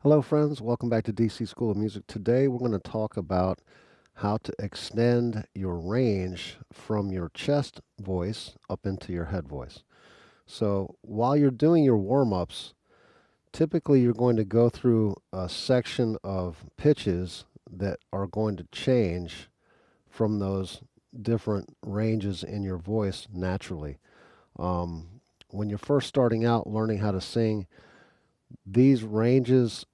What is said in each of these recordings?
Hello, friends. Welcome back to DC School of Music. Today, we're going to talk about how to extend your range from your chest voice up into your head voice. So, while you're doing your warm ups, typically you're going to go through a section of pitches that are going to change from those different ranges in your voice naturally. Um, when you're first starting out learning how to sing, these ranges,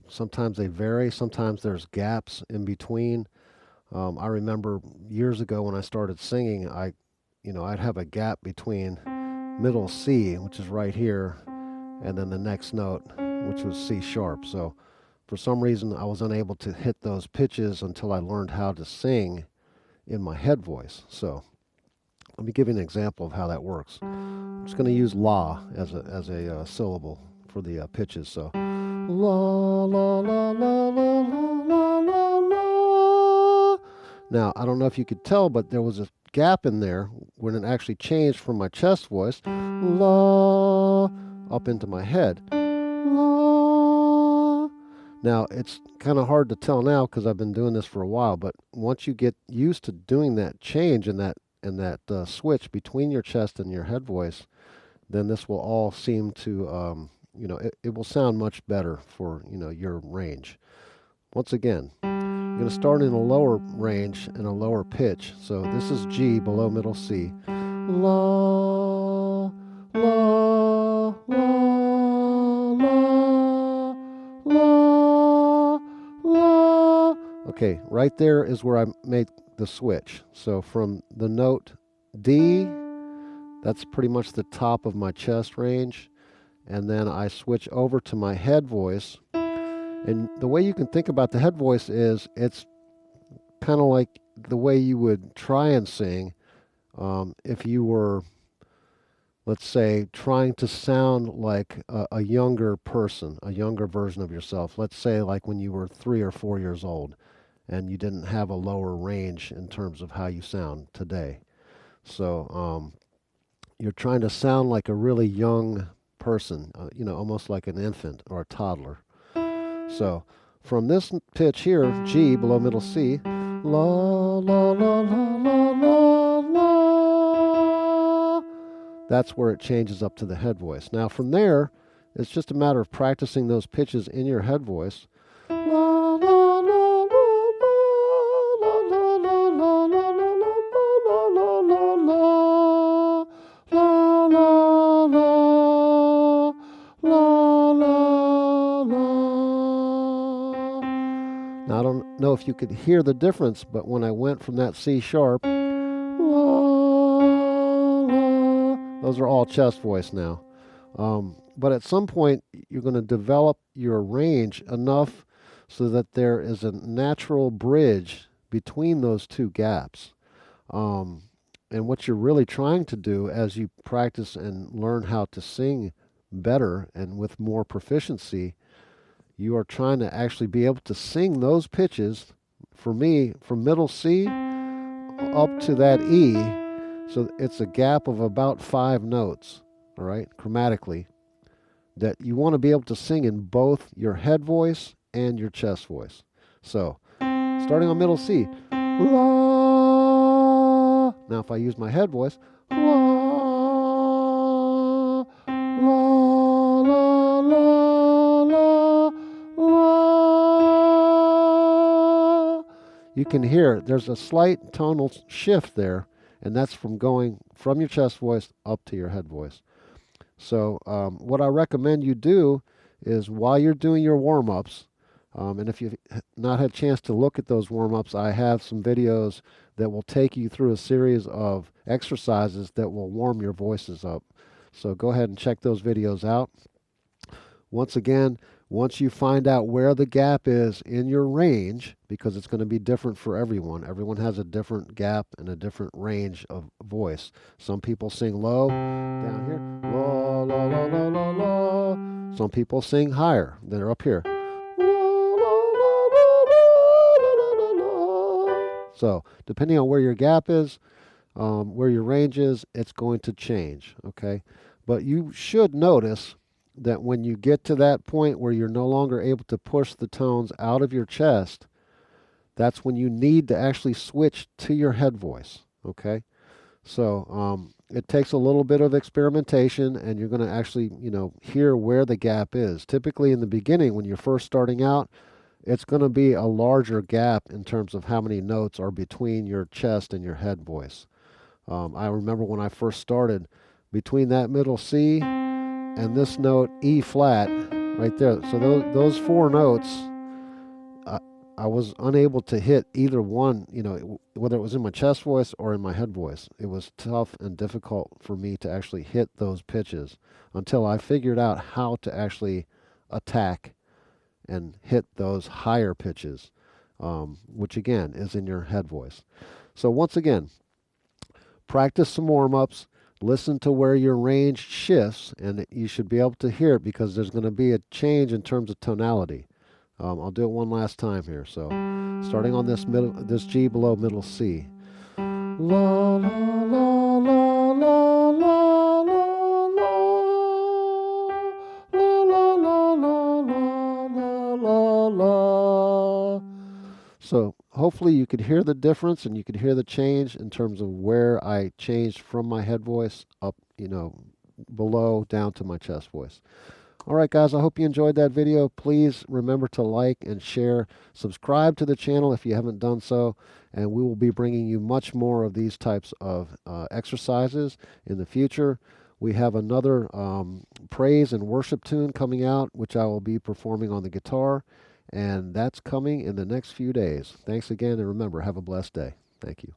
sometimes they vary, sometimes there's gaps in between. I remember years ago when I started singing, I'd have a gap between middle C, which is right here, and then the next note, which was C sharp. So for some reason, I was unable to hit those pitches until I learned how to sing in my head voice. So let me give you an example of how that works. I'm just going to use la as a syllable for the pitches. So la la la la la la la la. Now I don't know if you could tell, but there was a gap in there when it actually changed from my chest voice la up into my head la. Now it's kind of hard to tell now because I've been doing this for a while, but once you get used to doing that change and that switch between your chest and your head voice, then this will all seem to, it will sound much better for, your range. Once again, you're going to start in a lower range and a lower pitch. So this is G below middle C. La, la, la, la, la, la. Okay, right there is where I made the switch. So from the note D, that's pretty much the top of my chest range. And then I switch over to my head voice. And the way you can think about the head voice is it's kind of like the way you would try and sing if you were, let's say, trying to sound like a younger person, a younger version of yourself. Let's say, like when you were 3 or 4 years old and you didn't have a lower range in terms of how you sound today. So, you're trying to sound like a really young person, almost like an infant or a toddler. So from this pitch here, G below middle C, la la la la la la la, that's where it changes up to the head voice. Now from there, it's just a matter of practicing those pitches in your head voice. La la la la la la la la la la la la la. La la la la la la. Now I don't know if you could hear the difference, but when I went from that C sharp, la la, those are all chest voice now. But at some point, you're going to develop your range enough so that there is a natural bridge between those two gaps. Um, and what you're really trying to do as you practice and learn how to sing better and with more proficiency, you are trying to actually be able to sing those pitches, for me, from middle C up to that E. So it's a gap of about 5 notes, all right, chromatically, that you want to be able to sing in both your head voice and your chest voice. So starting on middle C, la. Now if I use my head voice, la, la, la, la, la, la. You can hear there's a slight tonal shift there, and that's from going from your chest voice up to your head voice. So what I recommend you do is while you're doing your warm-ups, and if you've not had a chance to look at those warm-ups, I have some videos that will take you through a series of exercises that will warm your voices up. So go ahead and check those videos out. Once again, once you find out where the gap is in your range, because it's going to be different for everyone. Everyone has a different gap and a different range of voice. Some people sing low down here, la la la la la la. Some people sing higher. They're up here. So, depending on where your gap is, where your range is, it's going to change, okay? But you should notice that when you get to that point where you're no longer able to push the tones out of your chest, that's when you need to actually switch to your head voice. Okay? So it takes a little bit of experimentation, and you're going to actually, hear where the gap is. Typically, in the beginning, when you're first starting out, it's going to be a larger gap in terms of how many notes are between your chest and your head voice. I remember when I first started, between that middle C and this note E flat right there. So those four notes, I, I was unable to hit either one, whether it was in my chest voice or in my head voice. It was tough and difficult for me to actually hit those pitches until I figured out how to actually attack and hit those higher pitches, which again is in your head voice. So once again, practice some warm-ups, listen to where your range shifts, and you should be able to hear it because there's going to be a change in terms of tonality. I'll do it one last time here. So starting on this G below middle C. La la la la la la la la la la la la. So hopefully you could hear the difference and you could hear the change in terms of where I changed from my head voice up, below down to my chest voice. All right, guys, I hope you enjoyed that video. Please remember to like and share. Subscribe to the channel if you haven't done so, and we will be bringing you much more of these types of exercises in the future. We have another praise and worship tune coming out, which I will be performing on the guitar, and that's coming in the next few days. Thanks again, and remember, have a blessed day. Thank you.